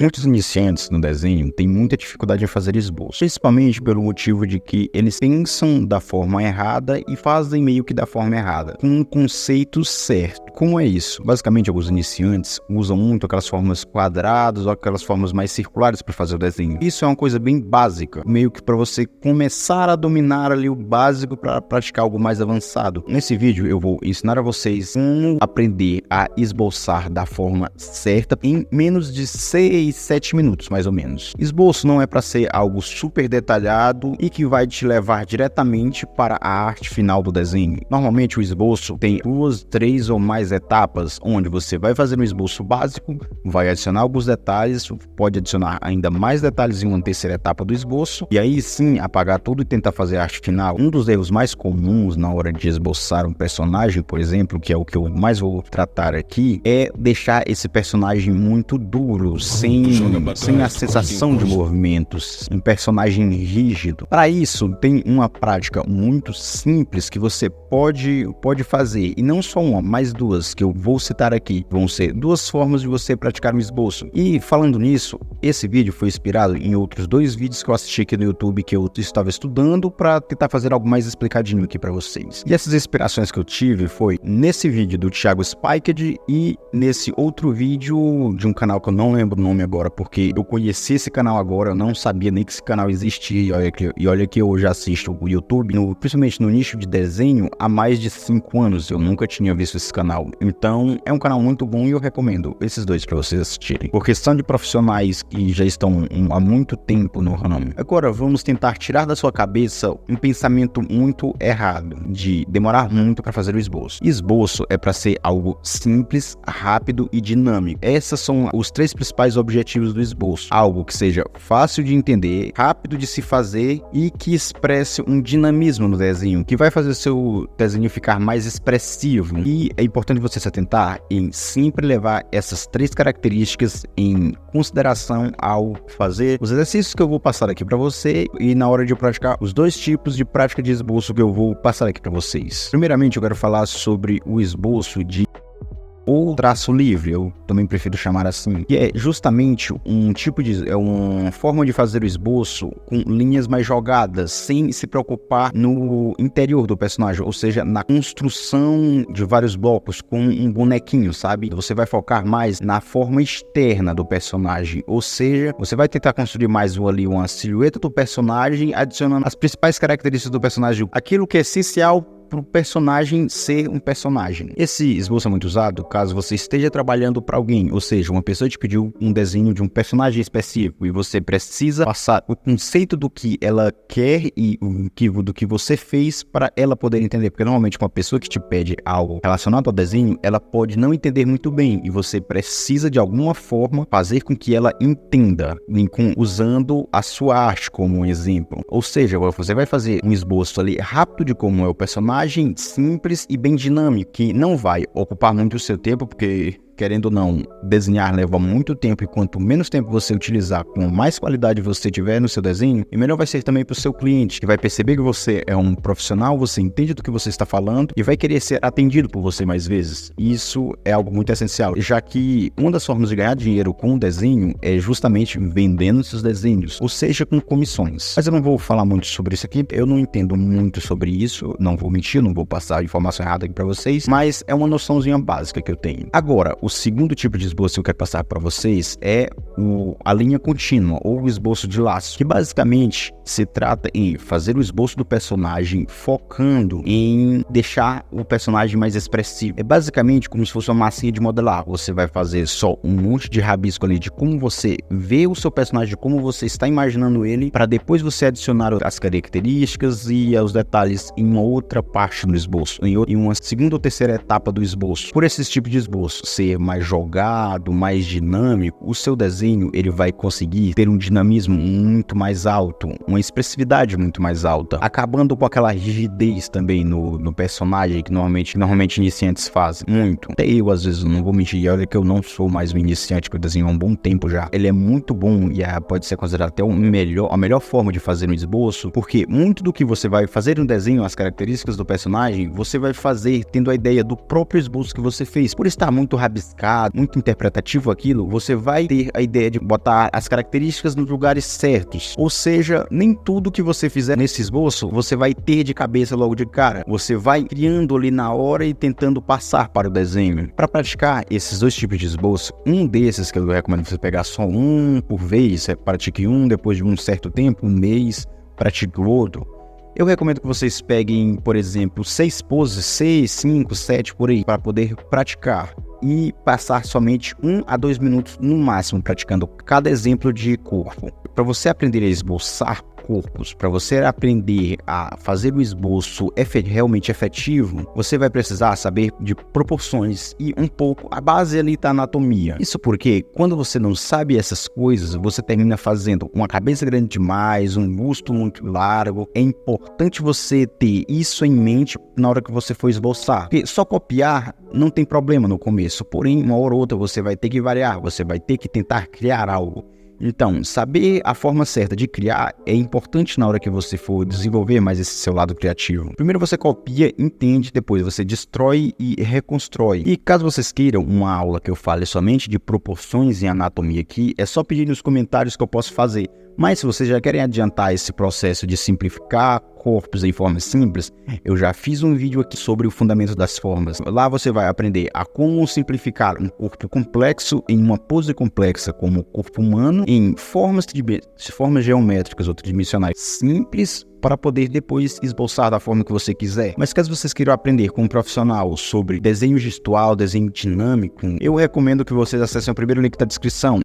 Muitos iniciantes no desenho têm muita dificuldade em fazer esboço, principalmente pelo motivo de que eles pensam da forma errada e fazem meio que da forma errada, com um conceito certo. Como é isso? Basicamente, alguns iniciantes usam muito aquelas formas quadradas ou aquelas formas mais circulares para fazer o desenho. Isso é uma coisa bem básica, meio que para você começar a dominar ali o básico para praticar algo mais avançado. Nesse vídeo eu vou ensinar a vocês como aprender a esboçar da forma certa em menos de 7 minutos, mais ou menos. Esboço não é para ser algo super detalhado e que vai te levar diretamente para a arte final do desenho. Normalmente o esboço tem 2, 3 ou mais etapas, onde você vai fazer um esboço básico, vai adicionar alguns detalhes, pode adicionar ainda mais detalhes em uma terceira etapa do esboço, e aí sim apagar tudo e tentar fazer a arte final. Um dos erros mais comuns na hora de esboçar um personagem, por exemplo, que é o que eu mais vou tratar aqui, é deixar esse personagem muito duro, sem a sensação de movimentos, um personagem rígido. Para isso, tem uma prática muito simples que você pode fazer, e não só uma, mas duas que eu vou citar aqui. Vão ser duas formas de você praticar um esboço. E falando nisso, esse vídeo foi inspirado em outros 2 vídeos que eu assisti aqui no YouTube que eu estava estudando para tentar fazer algo mais explicadinho aqui para vocês. E essas inspirações que eu tive foi nesse vídeo do Thiago Spiked e nesse outro vídeo de um canal que eu não lembro o nome agora, porque eu conheci esse canal agora, eu não sabia nem que esse canal existia, e olha que eu já assisto o YouTube, principalmente no nicho de desenho, há mais de 5 anos, eu nunca tinha visto esse canal. Então, é um canal muito bom e eu recomendo esses 2 para vocês assistirem, porque são de profissionais que já estão há muito tempo no ramo. Agora, vamos tentar tirar da sua cabeça um pensamento muito errado, de demorar muito para fazer o esboço. Esboço é para ser algo simples, rápido e dinâmico. Esses são os 3 principais objetivos do esboço. Algo que seja fácil de entender, rápido de se fazer e que expresse um dinamismo no desenho, que vai fazer o seu desenho ficar mais expressivo. E é importante você se atentar em sempre levar essas 3 características em consideração ao fazer os exercícios que eu vou passar aqui para você e na hora de praticar os 2 tipos de prática de esboço que eu vou passar aqui para vocês. Primeiramente, eu quero falar sobre o esboço ou traço livre, eu também prefiro chamar assim, que é justamente um tipo de, é uma forma de fazer o esboço com linhas mais jogadas, sem se preocupar no interior do personagem, ou seja, na construção de vários blocos com um bonequinho, sabe? Você vai focar mais na forma externa do personagem, ou seja, você vai tentar construir mais ali uma silhueta do personagem, adicionando as principais características do personagem, aquilo que é essencial para o personagem ser um personagem. Esse esboço é muito usado caso você esteja trabalhando para alguém, ou seja, uma pessoa te pediu um desenho de um personagem específico e você precisa passar o conceito do que ela quer e do que você fez para ela poder entender, porque normalmente uma pessoa que te pede algo relacionado ao desenho, ela pode não entender muito bem e você precisa de alguma forma fazer com que ela entenda, usando a sua arte como um exemplo. Ou seja, você vai fazer um esboço ali rápido de como é o personagem, simples e bem dinâmico, que não vai ocupar muito o seu tempo, porque querendo ou não, desenhar leva muito tempo e quanto menos tempo você utilizar, com mais qualidade você tiver no seu desenho, e melhor vai ser também para o seu cliente, que vai perceber que você é um profissional, você entende do que você está falando e vai querer ser atendido por você mais vezes. Isso é algo muito essencial, já que uma das formas de ganhar dinheiro com o desenho é justamente vendendo seus desenhos, ou seja, com comissões. Mas eu não vou falar muito sobre isso aqui, eu não entendo muito sobre isso, não vou mentir, não vou passar informação errada aqui para vocês, mas é uma noçãozinha básica que eu tenho. Agora, o segundo tipo de esboço que eu quero passar para vocês é a linha contínua, ou o esboço de laço, que basicamente se trata em fazer o esboço do personagem focando em deixar o personagem mais expressivo. É basicamente como se fosse uma massinha de modelar. Você vai fazer só um monte de rabisco ali de como você vê o seu personagem, como você está imaginando ele, para depois você adicionar as características e os detalhes em uma outra parte do esboço, em uma segunda ou terceira etapa do esboço. Por esse tipo de esboço ser mais jogado, mais dinâmico, o seu desenho ele vai conseguir ter um dinamismo muito mais alto, uma expressividade muito mais alta, acabando com aquela rigidez também no personagem que normalmente iniciantes fazem muito. Até eu às vezes não vou mentir, olha que eu não sou mais um iniciante, que eu desenho há um bom tempo já. Ele é muito bom e pode ser considerado até a melhor forma de fazer um esboço, porque muito do que você vai fazer no desenho, as características do personagem, você vai fazer tendo a ideia do próprio esboço que você fez. Por estar muito rabiscado rebuscado, muito interpretativo aquilo, você vai ter a ideia de botar as características nos lugares certos. Ou seja, nem tudo que você fizer nesse esboço, você vai ter de cabeça logo de cara. Você vai criando ali na hora e tentando passar para o desenho. Para praticar esses dois tipos de esboço, um desses que eu recomendo você pegar só um por vez, pratique um, depois de um certo tempo, um mês, pratique o outro. Eu recomendo que vocês peguem, por exemplo, 6 poses, 6, 5, 7 por aí, para poder praticar. E passar somente 1 a 2 minutos no máximo praticando cada exemplo de corpo. Para você aprender a esboçar corpos, para você aprender a fazer o esboço realmente efetivo, você vai precisar saber de proporções e um pouco a base ali da anatomia. Isso porque quando você não sabe essas coisas, você termina fazendo uma cabeça grande demais, um busto muito largo. É importante você ter isso em mente na hora que você for esboçar, porque só copiar não tem problema no começo, porém uma hora ou outra você vai ter que variar, você vai ter que tentar criar algo. Então, saber a forma certa de criar é importante na hora que você for desenvolver mais esse seu lado criativo. Primeiro você copia, entende, depois você destrói e reconstrói. E caso vocês queiram uma aula que eu fale somente de proporções e anatomia aqui, é só pedir nos comentários que eu posso fazer. Mas se vocês já querem adiantar esse processo de simplificar corpos em formas simples, eu já fiz um vídeo aqui sobre o fundamento das formas. Lá você vai aprender a como simplificar um corpo complexo em uma pose complexa como o corpo humano em formas geométricas ou tridimensionais simples para poder depois esboçar da forma que você quiser. Mas caso vocês queiram aprender com um profissional sobre desenho gestual, desenho dinâmico, eu recomendo que vocês acessem o primeiro link da descrição.